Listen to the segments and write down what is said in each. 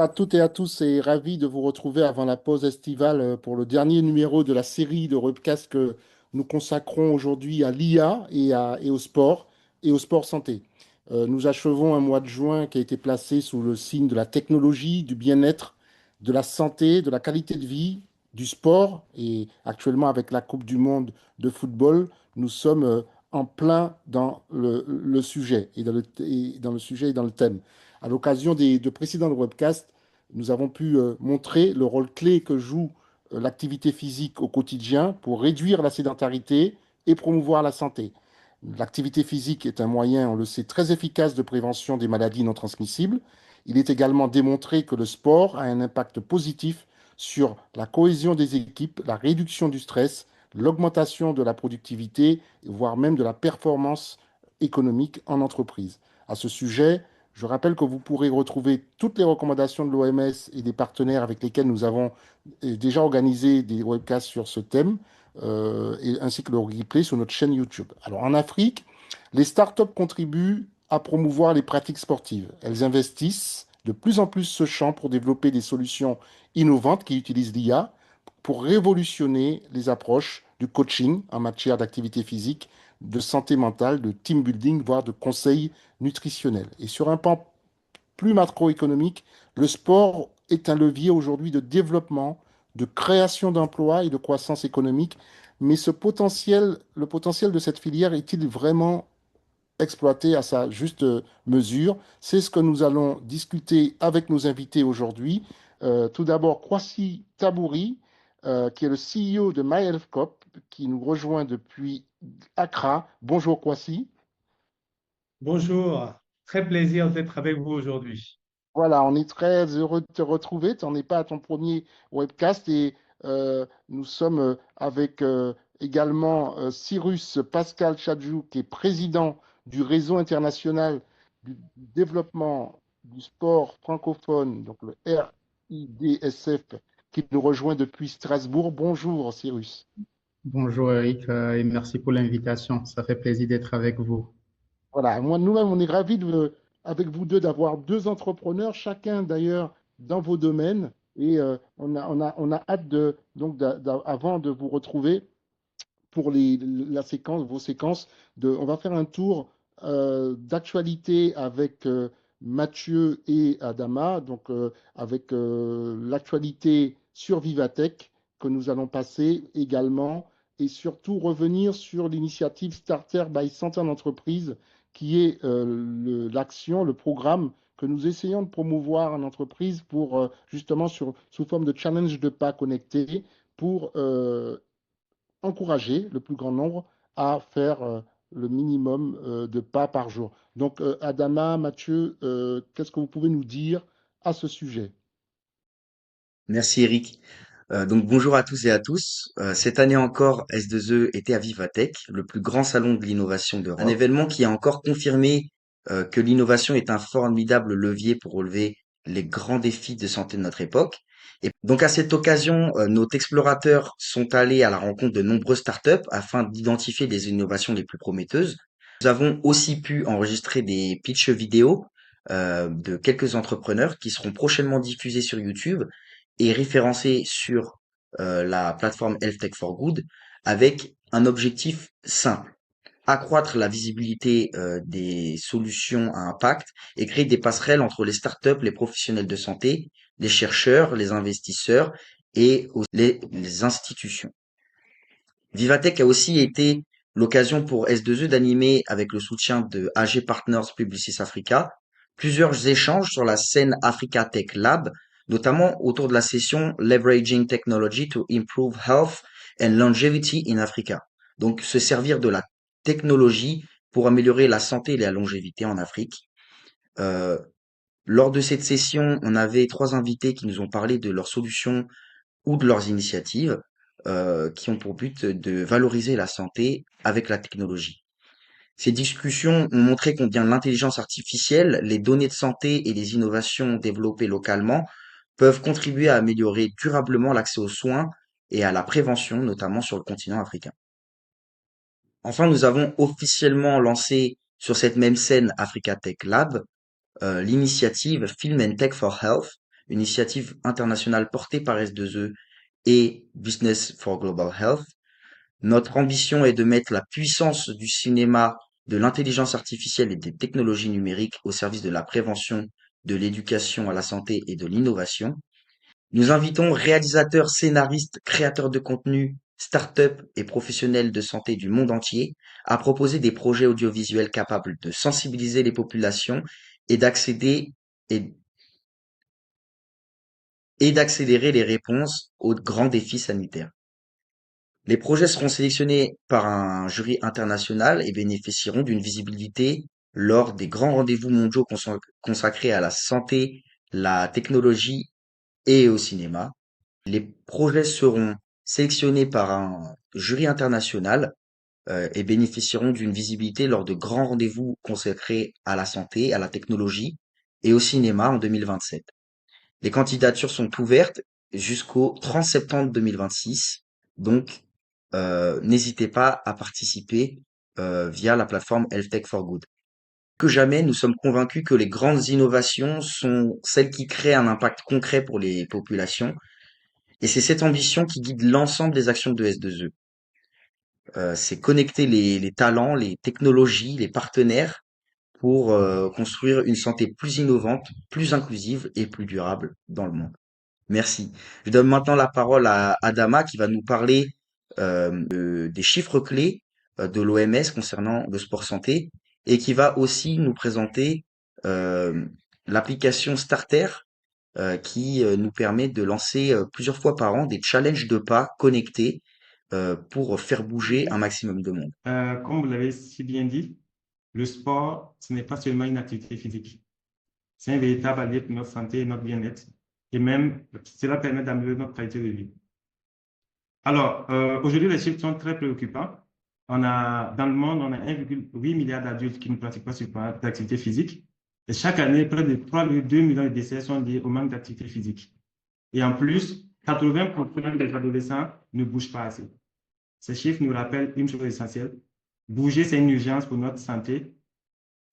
Bonjour à toutes et à tous et ravi de vous retrouver avant la pause estivale pour le dernier numéro de la série de webcasts que nous consacrons aujourd'hui à l'IA et au sport santé. Nous achevons un mois de juin qui a été placé sous le signe de la technologie, du bien-être, de la santé, de la qualité de vie, du sport et actuellement avec la Coupe du Monde de football, nous sommes en plein dans le sujet et dans le sujet et dans le thème. À l'occasion de précédents webcasts, nous avons pu montrer le rôle clé que joue l'activité physique au quotidien pour réduire la sédentarité et promouvoir la santé. L'activité physique est un moyen, on le sait, très efficace de prévention des maladies non transmissibles. Il est également démontré que le sport a un impact positif sur la cohésion des équipes, la réduction du stress, l'augmentation de la productivité, voire même de la performance économique en entreprise. À ce sujet, je rappelle que vous pourrez retrouver toutes les recommandations de l'OMS et des partenaires avec lesquels nous avons déjà organisé des webcasts sur ce thème, ainsi que le replay sur notre chaîne YouTube. Alors en Afrique, les startups contribuent à promouvoir les pratiques sportives. Elles investissent de plus en plus ce champ pour développer des solutions innovantes qui utilisent l'IA pour révolutionner les approches du coaching en matière d'activité physique, de santé mentale, de team building, voire de conseil nutritionnel. Et sur un pan plus macroéconomique, le sport est un levier aujourd'hui de développement, de création d'emplois et de croissance économique. Mais le potentiel de cette filière est-il vraiment exploité à sa juste mesure? C'est ce que nous allons discuter avec nos invités aujourd'hui. Tout d'abord, Kwasi Tabouri, qui est le CEO de MyHealthCop, qui nous rejoint depuis Accra. Bonjour Kwasi. Bonjour, très plaisir d'être avec vous aujourd'hui. Voilà, on est très heureux de te retrouver. Tu n'en es pas à ton premier webcast et nous sommes avec également Cyrus Pascal Chadjou, qui est président du réseau international du développement du sport francophone, donc le RIDSF, qui nous rejoint depuis Strasbourg. Bonjour Cyrus. Bonjour Eric, et merci pour l'invitation. Ça fait plaisir d'être avec vous. Voilà, moi, nous-mêmes, on est ravis avec vous deux d'avoir deux entrepreneurs, chacun d'ailleurs dans vos domaines. Et on a hâte avant de vous retrouver pour la séquence, vos séquences, on va faire un tour d'actualité avec Mathieu et Adama, donc avec l'actualité sur Vivatech que nous allons passer également, et surtout revenir sur l'initiative Starter by Santé en entreprise, qui est l'action, le programme que nous essayons de promouvoir en entreprise pour justement sous forme de challenge de pas connectés pour encourager le plus grand nombre à faire le minimum de pas par jour. Donc, Adama, Mathieu, qu'est-ce que vous pouvez nous dire à ce sujet? Merci Eric. Donc bonjour à tous et à tous. Cette année encore, S2E était à Vivatech, le plus grand salon de l'innovation d'Europe. Un événement qui a encore confirmé que l'innovation est un formidable levier pour relever les grands défis de santé de notre époque. Et donc à cette occasion, nos explorateurs sont allés à la rencontre de nombreuses startups afin d'identifier les innovations les plus prometteuses. Nous avons aussi pu enregistrer des pitches vidéo de quelques entrepreneurs qui seront prochainement diffusés sur YouTube et référencé sur la plateforme Health Tech for Good avec un objectif simple, accroître la visibilité des solutions à impact et créer des passerelles entre les startups, les professionnels de santé, les chercheurs, les investisseurs et les institutions. Vivatech a aussi été l'occasion pour S2E d'animer, avec le soutien de AG Partners Publicis Africa, plusieurs échanges sur la scène Africa Tech Lab, notamment autour de la session Leveraging Technology to Improve Health and Longevity in Africa. Donc, se servir de la technologie pour améliorer la santé et la longévité en Afrique. Euh, Lors de cette session, on avait trois invités qui nous ont parlé de leurs solutions ou de leurs initiatives qui ont pour but de valoriser la santé avec la technologie. Ces discussions ont montré combien l'intelligence artificielle, les données de santé et les innovations développées localement peuvent contribuer à améliorer durablement l'accès aux soins et à la prévention, notamment sur le continent africain. Enfin, nous avons officiellement lancé sur cette même scène Africa Tech Lab l'initiative Film and Tech for Health, une initiative internationale portée par S2E et Business for Global Health. Notre ambition est de mettre la puissance du cinéma, de l'intelligence artificielle et des technologies numériques au service de la prévention, de l'éducation à la santé et de l'innovation. Nous invitons réalisateurs, scénaristes, créateurs de contenu, start-up et professionnels de santé du monde entier à proposer des projets audiovisuels capables de sensibiliser les populations et d'accéder et, et d'accélérer les réponses aux grands défis sanitaires. Les projets seront sélectionnés par un jury international et bénéficieront d'une visibilité lors des grands rendez-vous mondiaux consacrés à la santé, la technologie et au cinéma. Les projets seront sélectionnés par un jury international et bénéficieront d'une visibilité lors de grands rendez-vous consacrés à la santé, à la technologie et au cinéma en 2027. Les candidatures sont ouvertes jusqu'au 30 septembre 2026, donc n'hésitez pas à participer via la plateforme Health Tech for Good. Que jamais, nous sommes convaincus que les grandes innovations sont celles qui créent un impact concret pour les populations. Et c'est cette ambition qui guide l'ensemble des actions de S2E. C'est connecter les talents, les technologies, les partenaires pour construire une santé plus innovante, plus inclusive et plus durable dans le monde. Merci. Je donne maintenant la parole à Adama qui va nous parler des chiffres clés de l'OMS concernant le sport santé et qui va aussi nous présenter euh, l'application Starter qui nous permet de lancer plusieurs fois par an des challenges de pas connectés pour faire bouger un maximum de monde. Comme vous l'avez si bien dit, le sport, ce n'est pas seulement une activité physique. C'est un véritable allié pour notre santé et notre bien-être. Et même, cela permet d'améliorer notre qualité de vie. Alors, aujourd'hui, les chiffres sont très préoccupants. Dans le monde, on a 1,8 milliard d'adultes qui ne pratiquent pas d'activité physique. Et chaque année, près de 3,2 millions de décès sont liés au manque d'activité physique. Et en plus, 80% des adolescents ne bougent pas assez. Ces chiffres nous rappellent une chose essentielle. Bouger, c'est une urgence pour notre santé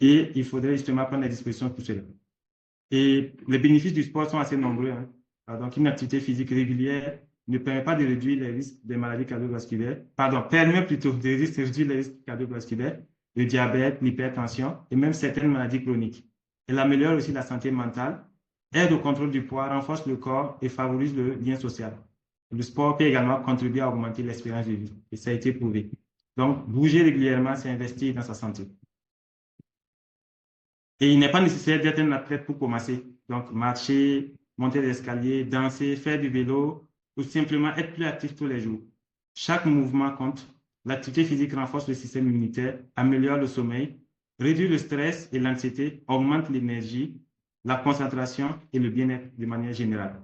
et il faudrait justement prendre des dispositions pour cela. Et les bénéfices du sport sont assez nombreux. Donc, une activité physique régulière ne permet pas de réduire les risques des maladies cardiovasculaires. Pardon, permet plutôt de réduire les risques cardiovasculaires, le diabète, l'hypertension et même certaines maladies chroniques. Elle améliore aussi la santé mentale, aide au contrôle du poids, renforce le corps et favorise le lien social. Le sport peut également contribuer à augmenter l'espérance de vie et ça a été prouvé. Donc, bouger régulièrement, c'est investir dans sa santé. Et il n'est pas nécessaire d'être un athlète pour commencer. Donc, marcher, monter les escaliers, danser, faire du vélo ou simplement être plus actif tous les jours. Chaque mouvement compte. L'activité physique renforce le système immunitaire, améliore le sommeil, réduit le stress et l'anxiété, augmente l'énergie, la concentration et le bien-être de manière générale.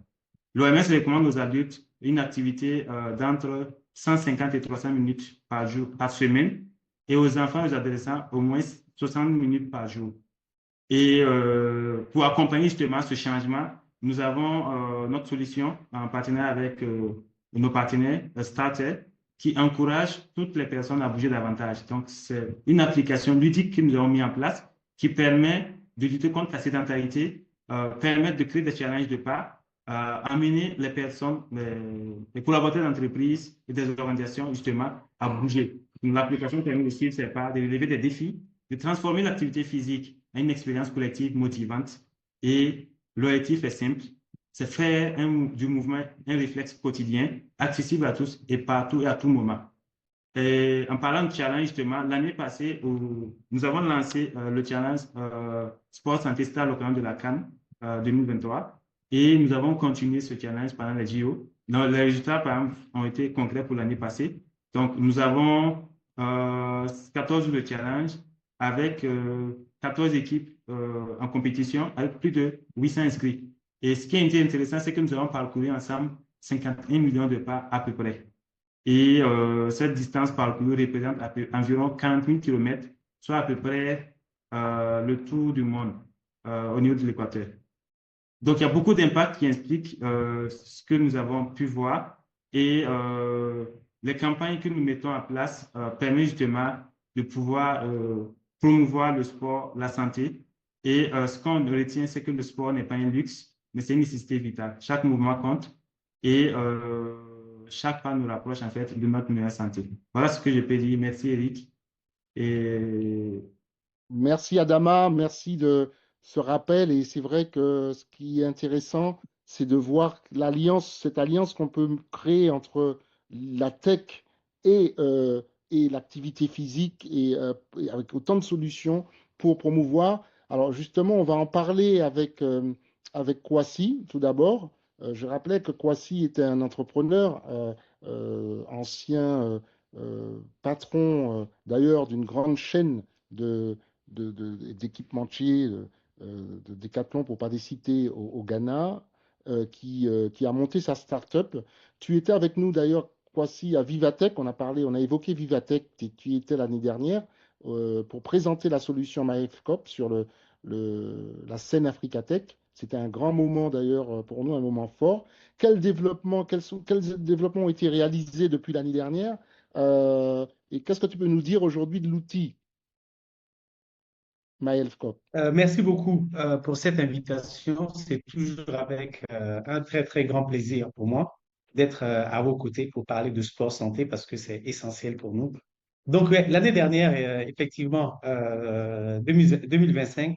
L'OMS recommande aux adultes une activité d'entre 150 et 300 minutes par jour, par semaine, et aux enfants et aux adolescents au moins 60 minutes par jour. Et pour accompagner justement ce changement, nous avons notre solution en partenariat avec nos partenaires Starter qui encourage toutes les personnes à bouger davantage. Donc, c'est une application ludique que nous avons mis en place qui permet de lutter contre la sédentarité, permet de créer des challenges de pas, amener les personnes, les collaborateurs d'entreprise et des organisations justement à bouger. L'application permet de suivre ces pas, de relever des défis, de transformer l'activité physique en une expérience collective motivante. Et l'objectif est simple, c'est faire du mouvement un réflexe quotidien, accessible à tous et partout et à tout moment. Et en parlant de challenge, justement, l'année passée, nous avons lancé le challenge Sport Santé Star à l'occasion de la CAN 2023 et nous avons continué ce challenge pendant les JO. Donc, les résultats, par exemple, ont été concrets pour l'année passée. Donc, nous avons 14 jours de challenge avec 14 équipes en compétition avec plus de 800 inscrits. Et ce qui a été intéressant, c'est que nous avons parcouru ensemble 51 millions de pas à peu près. Et cette distance parcourue représente environ 40 000 km, soit à peu près le tour du monde au niveau de l'équateur. Donc, il y a beaucoup d'impacts qui expliquent ce que nous avons pu voir et les campagnes que nous mettons en place permettent justement de pouvoir promouvoir le sport, la santé. Et ce qu'on retient, c'est que le sport n'est pas un luxe, mais c'est une nécessité vitale. Chaque mouvement compte et chaque pas nous rapproche en fait de notre meilleure santé. Voilà ce que je peux dire. Merci Eric. Et Merci Adama, merci de ce rappel. Et c'est vrai que ce qui est intéressant, c'est de voir cette alliance qu'on peut créer entre la tech et, euh, et l'activité physique et avec autant de solutions pour promouvoir. Alors justement, on va en parler avec Kwasi tout d'abord. Je rappelais que Kwasi était un entrepreneur, ancien patron d'ailleurs d'une grande chaîne de d'équipementiers de Decathlon, pour ne pas les citer, au Ghana, qui a monté sa start-up. Tu étais avec nous d'ailleurs, Kwasi, à Vivatech. On a évoqué Vivatech, tu y étais l'année dernière, pour présenter la solution MyFCOP sur la scène Africatech. C'était un grand moment d'ailleurs pour nous, un moment fort. Quels développements ont été réalisés depuis l'année dernière? Et qu'est-ce que tu peux nous dire aujourd'hui de l'outil MyHealthCop? Merci beaucoup pour cette invitation. C'est toujours avec un très, très grand plaisir pour moi d'être à vos côtés pour parler de sport santé parce que c'est essentiel pour nous. Donc, ouais, l'année dernière, effectivement, 2025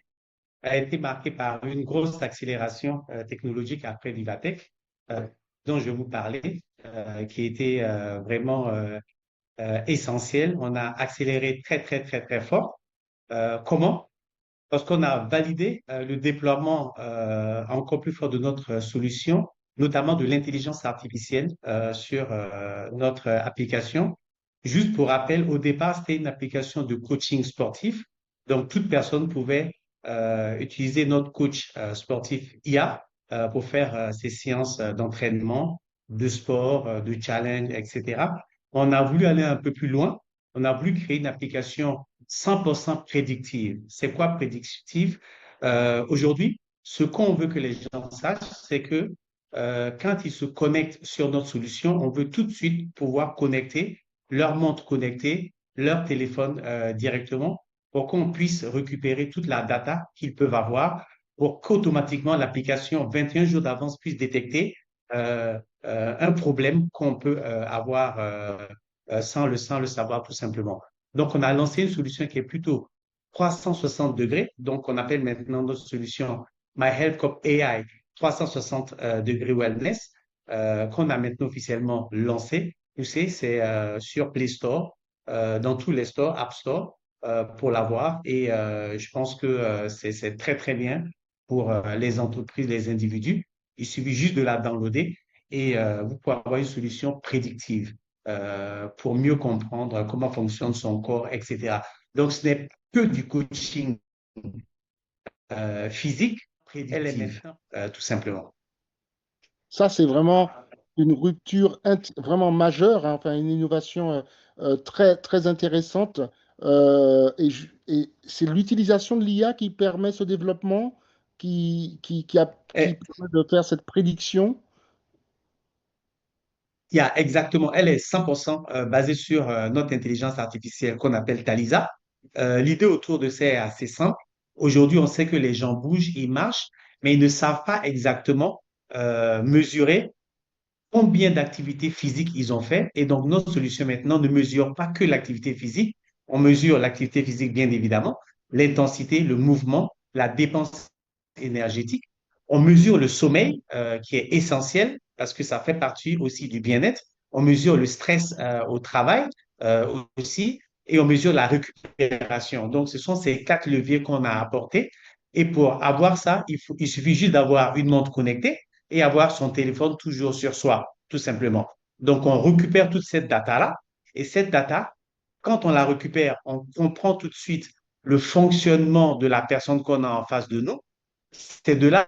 a été marquée par une grosse accélération technologique après Vivatech, dont je vais vous parler, qui était vraiment essentielle. On a accéléré très, très, très, très fort. Comment? Parce qu'on a validé le déploiement encore plus fort de notre solution, notamment de l'intelligence artificielle sur notre application. Juste pour rappel, au départ, c'était une application de coaching sportif. Donc, toute personne pouvait utiliser notre coach sportif IA pour faire ses séances d'entraînement, de sport, de challenge, etc. On a voulu aller un peu plus loin. On a voulu créer une application 100% prédictive. C'est quoi prédictive? Aujourd'hui, ce qu'on veut que les gens sachent, c'est que quand ils se connectent sur notre solution, on veut tout de suite pouvoir connecter leur montre connectée, leur téléphone directement pour qu'on puisse récupérer toute la data qu'ils peuvent avoir pour qu'automatiquement l'application 21 jours d'avance puisse détecter un problème qu'on peut avoir sans le savoir tout simplement. Donc, on a lancé une solution qui est plutôt 360 degrés. Donc, on appelle maintenant notre solution My Health Cup AI 360 degrés wellness, qu'on a maintenant officiellement lancé. Tu sais, c'est sur Play Store, dans tous les stores, App Store, pour l'avoir. Et je pense que c'est très, très bien pour les entreprises, les individus. Il suffit juste de la downloader et vous pouvez avoir une solution prédictive pour mieux comprendre comment fonctionne son corps, etc. Donc, ce n'est que du coaching physique, LMF, tout simplement. Ça, c'est vraiment une rupture vraiment majeure, hein, enfin une innovation très, très intéressante. Et c'est l'utilisation de l'IA qui permet ce développement, qui Et permet de faire cette prédiction. il y a exactement, elle est 100% basée sur notre intelligence artificielle qu'on appelle Talisa. L'idée autour de ça est assez simple. Aujourd'hui, on sait que les gens bougent, ils marchent, mais ils ne savent pas exactement mesurer combien d'activités physiques ils ont fait. Et donc, notre solution maintenant ne mesure pas que l'activité physique. On mesure l'activité physique, bien évidemment, l'intensité, le mouvement, la dépense énergétique. On mesure le sommeil, qui est essentiel parce que ça fait partie aussi du bien-être. On mesure le stress au travail aussi et on mesure la récupération. Donc, ce sont ces quatre leviers qu'on a apportés. Et pour avoir ça, il suffit juste d'avoir une montre connectée et avoir son téléphone toujours sur soi, tout simplement. Donc, on récupère toute cette data-là et cette data, quand on la récupère, on comprend tout de suite le fonctionnement de la personne qu'on a en face de nous. C'est de là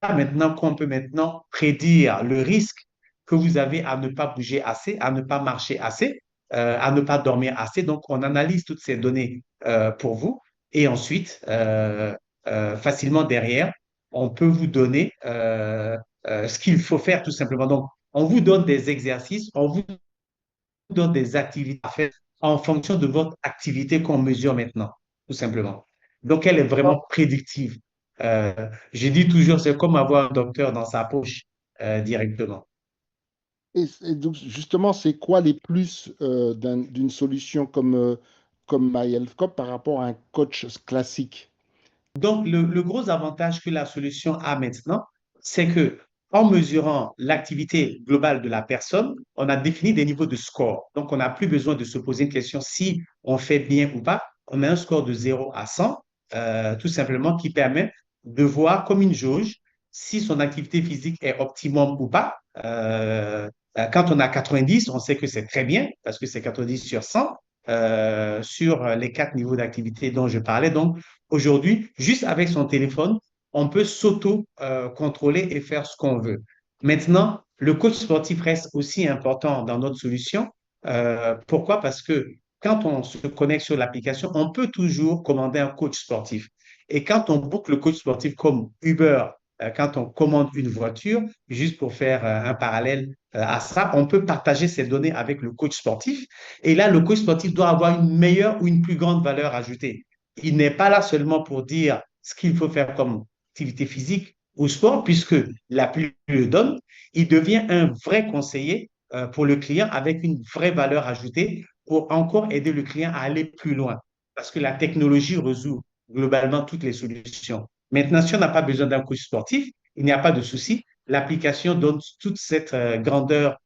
maintenant qu'on peut maintenant prédire le risque que vous avez à ne pas bouger assez, à ne pas marcher assez, à ne pas dormir assez. Donc, on analyse toutes ces données pour vous et ensuite, facilement derrière, on peut vous donner ce qu'il faut faire tout simplement. Donc, on vous donne des exercices, on vous donne des activités à faire en fonction de votre activité qu'on mesure maintenant, tout simplement. Donc, elle est vraiment prédictive. Euh, je dis toujours, c'est comme avoir un docteur dans sa poche directement. Et donc, justement, c'est quoi les plus d'une solution comme MyHealthCop par rapport à un coach classique? Donc, le gros avantage que la solution a maintenant, c'est que en mesurant l'activité globale de la personne, on a défini des niveaux de score. Donc, on n'a plus besoin de se poser une question si on fait bien ou pas. On a un score de 0 à 100, tout simplement, qui permet de voir comme une jauge si son activité physique est optimum ou pas. Quand on a 90, on sait que c'est très bien parce que c'est 90 sur 100 sur les 4 niveaux d'activité dont je parlais. Donc, aujourd'hui, juste avec son téléphone, on peut s'auto-contrôler et faire ce qu'on veut. Maintenant, le coach sportif reste aussi important dans notre solution. Pourquoi? Parce que quand on se connecte sur l'application, on peut toujours commander un coach sportif. Et quand on book le coach sportif comme Uber, quand on commande une voiture, juste pour faire un parallèle à ça, on peut partager ces données avec le coach sportif. Et là, le coach sportif doit avoir une meilleure ou une plus grande valeur ajoutée. Il n'est pas là seulement pour dire ce qu'il faut faire comme activité physique ou sport, puisque l'appli le donne. Il devient un vrai conseiller pour le client avec une vraie valeur ajoutée pour encore aider le client à aller plus loin. Parce que la technologie résout globalement toutes les solutions. Maintenant, si on n'a pas besoin d'un coach sportif, il n'y a pas de souci. L'application donne toute cette grandeur,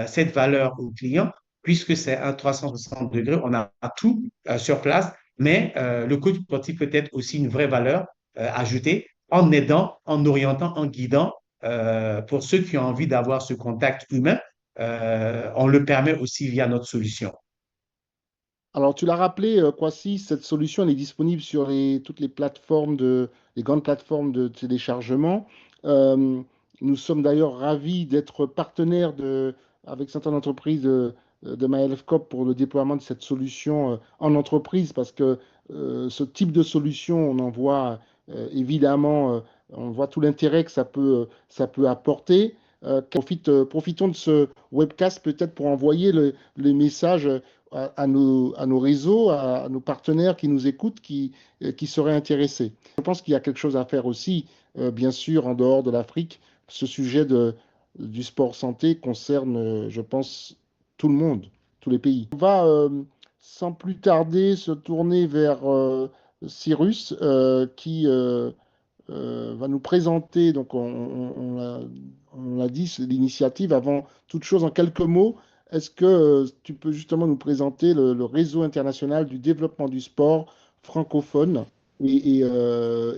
cette valeur au client, puisque c'est un 360 degrés, on a tout sur place, mais le coach sportif peut être aussi une vraie valeur ajoutée en aidant, en orientant, en guidant pour ceux qui ont envie d'avoir ce contact humain. On le permet aussi via notre solution. Alors, tu l'as rappelé, Kwasi, cette solution elle est disponible sur toutes les plateformes les grandes plateformes de téléchargement. Euh, Nous sommes d'ailleurs ravis d'être partenaires avec certaines entreprises de MyHealthCop pour le déploiement de cette solution en entreprise parce que ce type de solution, on en voit évidemment, on voit tout l'intérêt que ça peut apporter. Profitons de ce webcast peut-être pour envoyer les messages à nos réseaux, à nos partenaires qui nous écoutent, qui seraient intéressés. Je pense qu'il y a quelque chose à faire aussi, bien sûr, en dehors de l'Afrique. Ce sujet du sport santé concerne, je pense, tout le monde, tous les pays. On va, sans plus tarder, se tourner vers Cyrus, qui va nous présenter, donc on l'a dit, c'est l'initiative. Avant toute chose, en quelques mots, est-ce que tu peux justement nous présenter le réseau international du développement du sport francophone et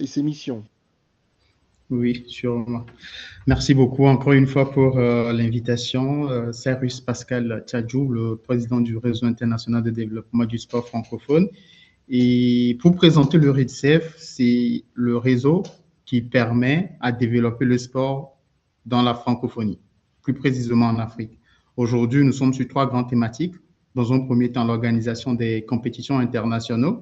ses missions? Oui, sûrement. Merci beaucoup encore une fois pour l'invitation. Cyrus Pascal Tchadjou, le président du réseau international de développement du sport francophone. Et pour présenter le RIDSEF, c'est le réseau qui permet à développer le sport dans la francophonie, plus précisément en Afrique. Aujourd'hui, nous sommes sur 3 grandes thématiques. Dans un premier temps, l'organisation des compétitions internationales,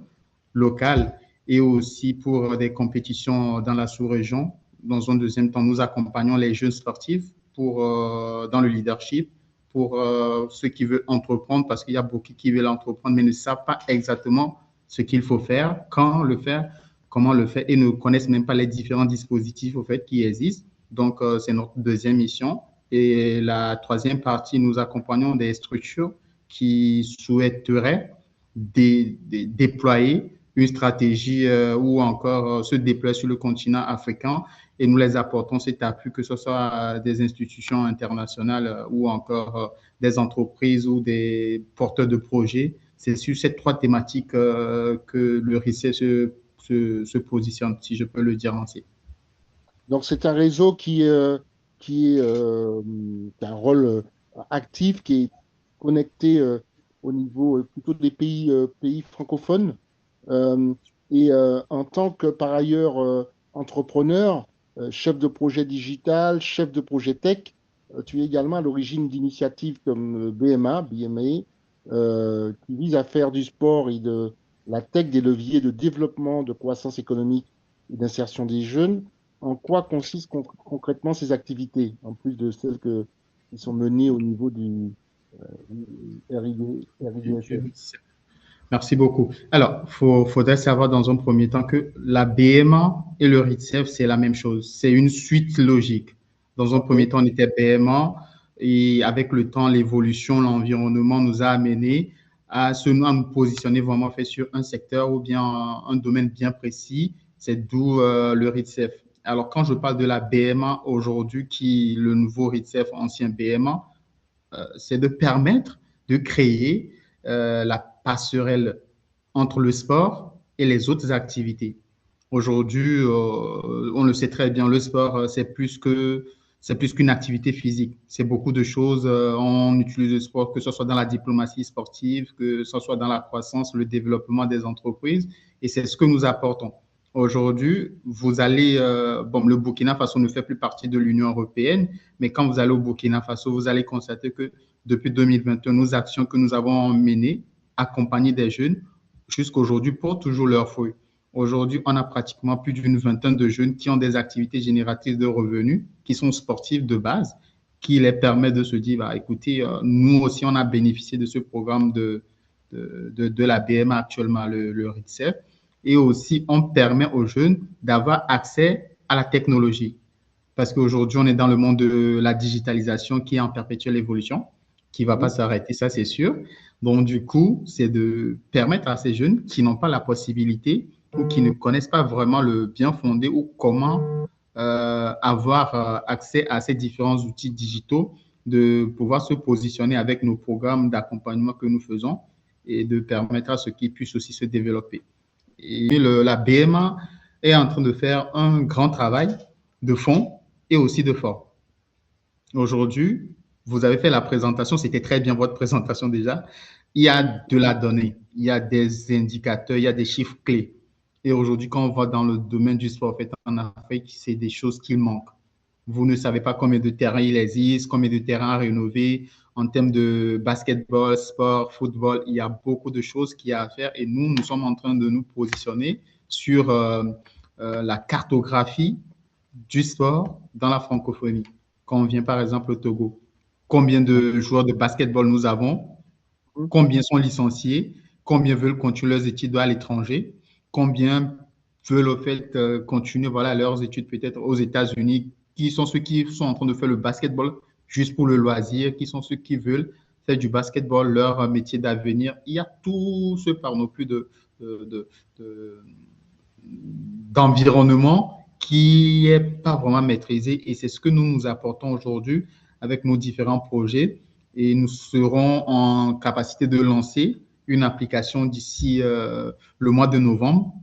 locales et aussi pour des compétitions dans la sous-région. Dans un deuxième temps, nous accompagnons les jeunes sportifs dans le leadership, pour ceux qui veulent entreprendre, parce qu'il y a beaucoup qui veulent entreprendre, mais ne savent pas exactement ce qu'il faut faire, quand le faire, comment le faire, et ne connaissent même pas les différents dispositifs au fait, qui existent. Donc, c'est notre deuxième mission. Et la troisième partie, nous accompagnons des structures qui souhaiteraient déployer une stratégie ou encore se déployer sur le continent africain, et nous les apportons cet appui, que ce soit des institutions internationales ou encore des entreprises ou des porteurs de projets. C'est sur ces 3 thématiques que le RICE se positionne, si je peux le dire ainsi. Donc, c'est un réseau qui a un rôle actif, qui est connecté au niveau plutôt des pays francophones. Euh, En tant que, par ailleurs, entrepreneur, chef de projet digital, chef de projet tech, tu es également à l'origine d'initiatives comme BMA, qui visent à faire du sport et de la tech des leviers de développement, de croissance économique et d'insertion des jeunes. En quoi consistent concrètement ces activités, en plus de celles qui sont menées au niveau du RIDSF? Merci beaucoup. Alors, faudrait savoir dans un premier temps que la BMA et le RITSEF, c'est la même chose. C'est une suite logique. Dans un Ok. premier temps, on était BMA et avec le temps, l'évolution, l'environnement nous a amené à nous positionner vraiment fait sur un secteur ou bien un domaine bien précis. C'est d'où le RITSEF. Alors, quand je parle de la BMA aujourd'hui, qui le nouveau RITSEF, ancien BMA, c'est de permettre de créer la passerelle entre le sport et les autres activités. Aujourd'hui, on le sait très bien, le sport, c'est plus qu'une activité physique. C'est beaucoup de choses. On utilise le sport, que ce soit dans la diplomatie sportive, que ce soit dans la croissance, le développement des entreprises. Et c'est ce que nous apportons. Aujourd'hui, vous allez, bon, le Burkina Faso ne fait plus partie de l'Union européenne, mais quand vous allez au Burkina Faso, vous allez constater que depuis 2021, nos actions que nous avons menées, accompagner des jeunes, jusqu'à aujourd'hui, portent toujours leurs fruits. Aujourd'hui, on a pratiquement plus d'une vingtaine de jeunes qui ont des activités génératrices de revenus, qui sont sportifs de base, qui les permettent de se dire, bah, écoutez, nous aussi, on a bénéficié de ce programme de la BMA actuellement, le RITSEF. Et aussi, on permet aux jeunes d'avoir accès à la technologie. Parce qu'aujourd'hui, on est dans le monde de la digitalisation qui est en perpétuelle évolution, qui ne va pas s'arrêter, ça c'est sûr. Donc, du coup, c'est de permettre à ces jeunes qui n'ont pas la possibilité ou qui ne connaissent pas vraiment le bien fondé ou comment avoir accès à ces différents outils digitaux, de pouvoir se positionner avec nos programmes d'accompagnement que nous faisons et de permettre à ce qu'ils puissent aussi se développer. Et la BMA est en train de faire un grand travail de fond et aussi de forme. Aujourd'hui, vous avez fait la présentation, c'était très bien votre présentation déjà. Il y a de la donnée, il y a des indicateurs, il y a des chiffres clés. Et aujourd'hui, quand on va dans le domaine du sport fait en Afrique, c'est des choses qui manquent. Vous ne savez pas combien de terrains il existe, combien de terrains à rénover. En termes de basketball, sport, football, il y a beaucoup de choses qu'il y a à faire et nous sommes en train de nous positionner sur la cartographie du sport dans la francophonie. Quand on vient par exemple au Togo, combien de joueurs de basketball nous avons, combien sont licenciés, combien veulent continuer leurs études à l'étranger, combien veulent au fait continuer voilà, leurs études peut-être aux États-Unis, qui sont ceux qui sont en train de faire le basketball juste pour le loisir, qui sont ceux qui veulent faire du basketball leur métier d'avenir. Il y a tout ce panoplie d'environnement qui n'est pas vraiment maîtrisé et c'est ce que nous apportons aujourd'hui avec nos différents projets et nous serons en capacité de lancer une application d'ici le mois de novembre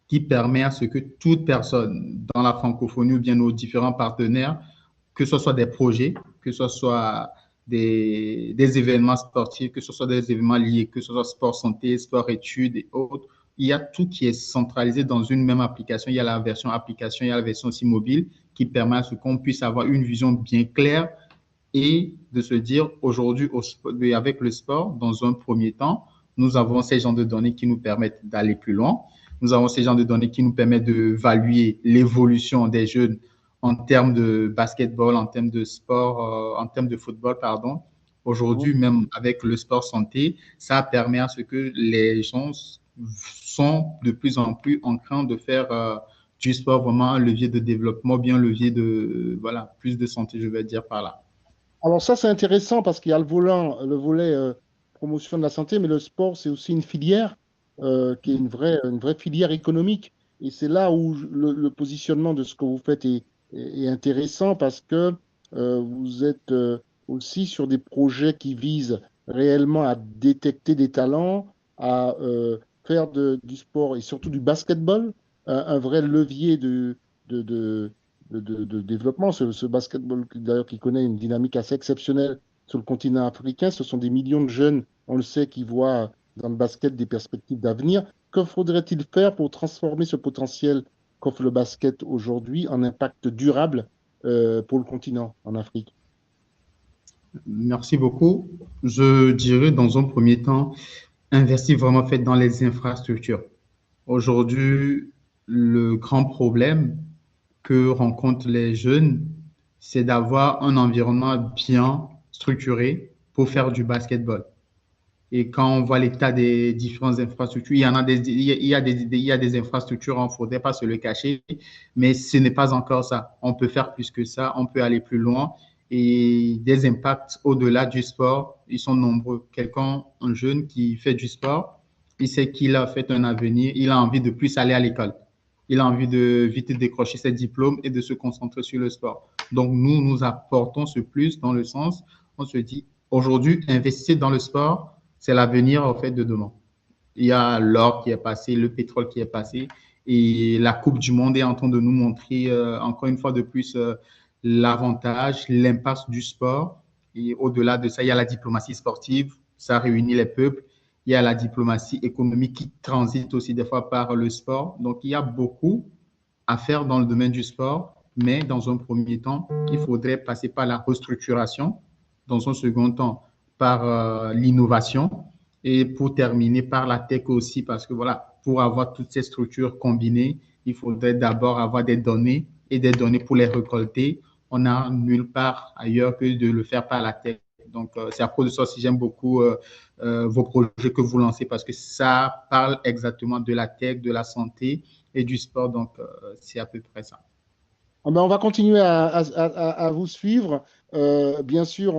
qui permet à ce que toute personne dans la francophonie ou bien nos différents partenaires, que ce soit des projets, que ce soit des événements sportifs, que ce soit des événements liés, que ce soit sport santé, sport études et autres, il y a tout qui est centralisé dans une même application. Il y a la version application, il y a la version aussi mobile qui permet à ce qu'on puisse avoir une vision bien claire et de se dire aujourd'hui, avec le sport, dans un premier temps, nous avons ces genres de données qui nous permettent d'aller plus loin. Nous avons ces genres de données qui nous permettent d'évaluer l'évolution des jeunes en termes de basketball, en termes de sport, en termes de football, pardon. Aujourd'hui, même avec le sport santé, ça permet à ce que les gens sont de plus en plus en train de faire du sport vraiment un levier de développement, bien un levier de, voilà, plus de santé, je vais dire par là. Alors ça, c'est intéressant parce qu'il y a le volet promotion de la santé, mais le sport, c'est aussi une filière qui est une vraie filière économique. Et c'est là où le positionnement de ce que vous faites est intéressant parce que vous êtes aussi sur des projets qui visent réellement à détecter des talents, à faire du sport et surtout du basketball, un vrai levier de, de, de développement. Ce basketball, d'ailleurs, qui connaît une dynamique assez exceptionnelle sur le continent africain, ce sont des millions de jeunes, on le sait, qui voient dans le basket des perspectives d'avenir. Que faudrait-il faire pour transformer ce potentiel qu'offre le basket aujourd'hui en impact durable pour le continent en Afrique? Merci beaucoup. Je dirais dans un premier temps, investir vraiment fait dans les infrastructures. Aujourd'hui, le grand problème que rencontrent les jeunes, c'est d'avoir un environnement bien structuré pour faire du basketball. Et quand on voit l'état des différentes infrastructures, il y a des infrastructures, il ne faudrait pas se le cacher, mais ce n'est pas encore ça. On peut faire plus que ça, on peut aller plus loin. Et des impacts au-delà du sport, ils sont nombreux. Quelqu'un, un jeune qui fait du sport, il sait qu'il a fait un avenir, il a envie de plus aller à l'école. Il a envie de vite décrocher ses diplômes et de se concentrer sur le sport. Donc, nous apportons ce plus dans le sens, on se dit, aujourd'hui, investir dans le sport, c'est l'avenir, en fait, de demain. Il y a l'or qui est passé, le pétrole qui est passé, et la Coupe du Monde est en train de nous montrer, encore une fois de plus, l'avantage, l'impact du sport. Et au-delà de ça, il y a la diplomatie sportive, ça réunit les peuples. Il y a la diplomatie économique qui transite aussi des fois par le sport. Donc, il y a beaucoup à faire dans le domaine du sport, mais dans un premier temps, il faudrait passer par la restructuration, dans un second temps, par l'innovation et pour terminer par la tech aussi, parce que voilà, pour avoir toutes ces structures combinées, il faudrait d'abord avoir des données et des données pour les récolter. On n'a nulle part ailleurs que de le faire par la tech. Donc, c'est à cause de ça aussi j'aime beaucoup vos projets que vous lancez parce que ça parle exactement de la tech, de la santé et du sport. Donc, c'est à peu près ça. Ah ben, on va continuer à vous suivre. Bien sûr,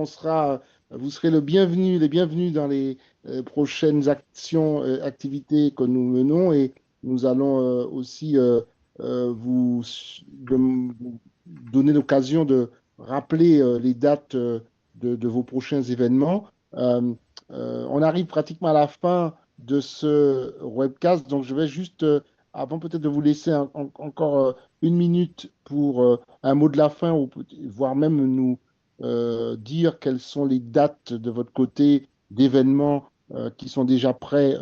vous serez les bienvenus dans les prochaines actions, activités que nous menons et nous allons aussi vous donner l'occasion de rappeler les dates de vos prochains événements. On arrive pratiquement à la fin de ce webcast, donc je vais juste, avant peut-être de vous laisser encore 1 minute pour un mot de la fin, ou voire même nous dire quelles sont les dates de votre côté d'événements qui sont déjà prêts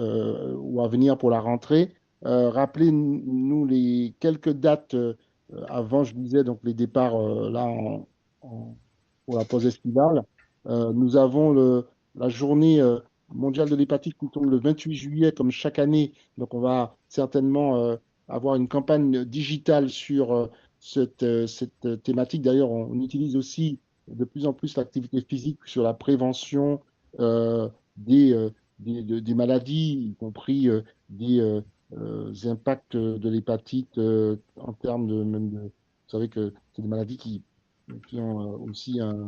ou à venir pour la rentrée. Rappelez-nous les quelques dates avant, je disais, donc les départs là en- pour la pause estivale. Nous avons la journée mondiale de l'hépatite qui tombe le 28 juillet, comme chaque année. Donc, on va certainement avoir une campagne digitale sur cette thématique. D'ailleurs, on utilise aussi de plus en plus l'activité physique sur la prévention euh, des, euh, des maladies, y compris des impacts de l'hépatite en termes vous savez que c'est des maladies qui ont aussi un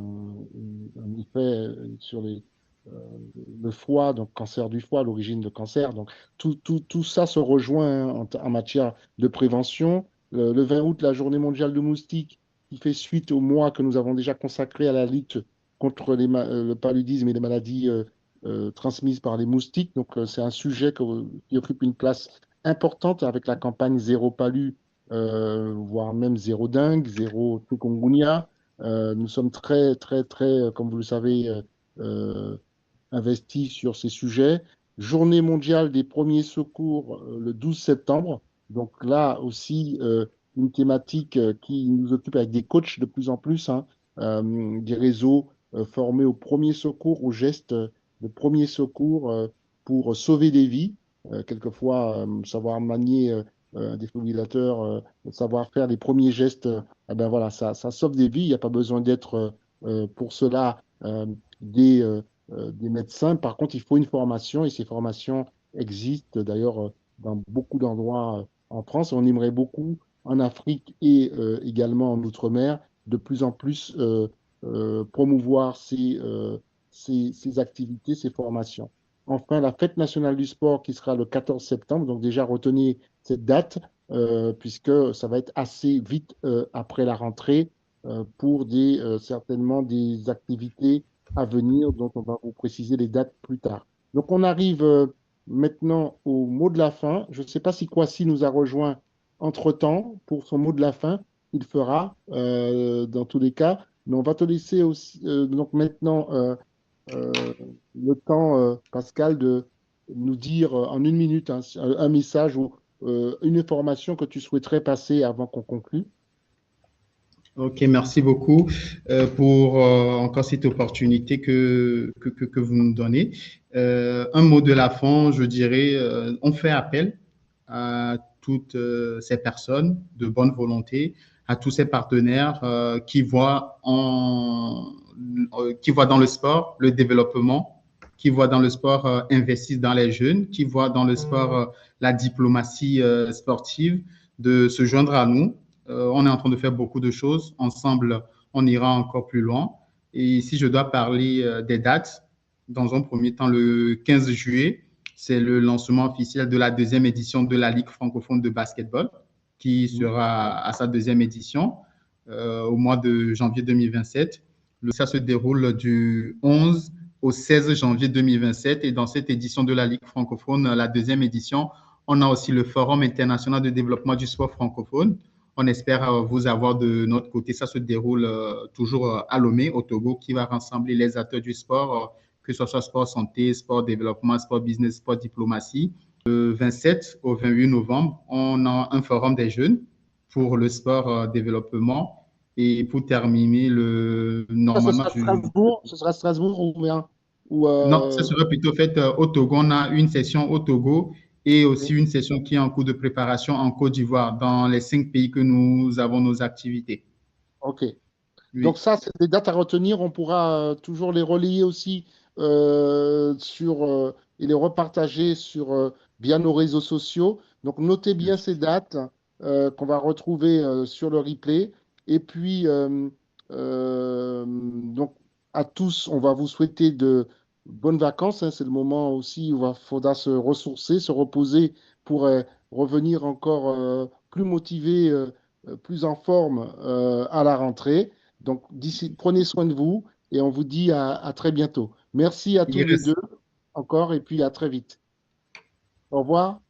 effet sur euh, le foie, donc cancer du foie, l'origine de cancer. Donc tout ça se rejoint en matière de prévention. Le 20 août, la journée mondiale du moustique, qui fait suite au mois que nous avons déjà consacré à la lutte contre le paludisme et les maladies transmises par les moustiques. Donc c'est un sujet qui occupe une place importante avec la campagne Zéro Palu, voire même Zéro Dengue, Zéro Chikungunya. Nous sommes très, très, très, comme vous le savez, euh, investis sur ces sujets. Journée mondiale des premiers secours le 12 septembre. Donc là aussi, une thématique qui nous occupe avec des coachs de plus en plus, hein, des réseaux formés aux premiers secours, aux gestes de premiers secours pour sauver des vies. Quelquefois, savoir manier un défibrillateur, savoir faire les premiers gestes, eh ben voilà, ça sauve des vies. Il n'y a pas besoin d'être pour cela des, des médecins. Par contre, il faut une formation et ces formations existent d'ailleurs dans beaucoup d'endroits en France. On aimerait beaucoup en Afrique et également en Outre-mer de plus en plus promouvoir ces activités, ces formations. Enfin, la fête nationale du sport qui sera le 14 septembre. Donc déjà, retenez cette date puisque ça va être assez vite après la rentrée pour certainement des activités à venir dont on va vous préciser les dates plus tard. Donc on arrive maintenant au mot de la fin. Je ne sais pas si Kwasi nous a rejoint entre-temps pour son mot de la fin. Il fera dans tous les cas. Mais on va te laisser aussi donc maintenant le temps, Pascal, de nous dire en 1 minute un message ou une information que tu souhaiterais passer avant qu'on conclue. Ok, merci beaucoup pour encore cette opportunité que vous nous donnez. Un mot de la fin, je dirais, on fait appel à toutes ces personnes de bonne volonté, à tous ces partenaires qui voient dans le sport le développement qui voient dans le sport investissent dans les jeunes, qui voient dans le sport la diplomatie sportive, de se joindre à nous. On est en train de faire beaucoup de choses. Ensemble, on ira encore plus loin. Et si je dois parler des dates, dans un premier temps, le 15 juillet, c'est le lancement officiel de la deuxième édition de la Ligue francophone de basketball, qui sera à sa deuxième édition au mois de janvier 2027. Ça se déroule du 11 au 16 janvier 2027. Et dans cette édition de la Ligue francophone, la deuxième édition, on a aussi le Forum international de développement du sport francophone. On espère vous avoir de notre côté. Ça se déroule toujours à Lomé, au Togo, qui va rassembler les acteurs du sport, que ce soit sport santé, sport développement, sport business, sport diplomatie. Le 27 au 28 novembre, on a un forum des jeunes pour le sport développement. Et pour terminer, normalement, ce sera Strasbourg ou bien non, ce sera plutôt fait au Togo. On a une session au Togo et aussi une session qui est en cours de préparation en Côte d'Ivoire, dans les 5 pays que nous avons nos activités. OK. Oui. Donc ça, c'est des dates à retenir. On pourra toujours les relayer aussi et les repartager sur via nos réseaux sociaux. Donc notez bien ces dates qu'on va retrouver sur le replay. Et puis, donc à tous, on va vous souhaiter de bonnes vacances, hein. C'est le moment aussi où il faudra se ressourcer, se reposer pour revenir encore plus motivé, plus en forme à la rentrée. Donc, d'ici, prenez soin de vous et on vous dit à très bientôt. Merci à tous les Yes. deux encore et puis à très vite. Au revoir.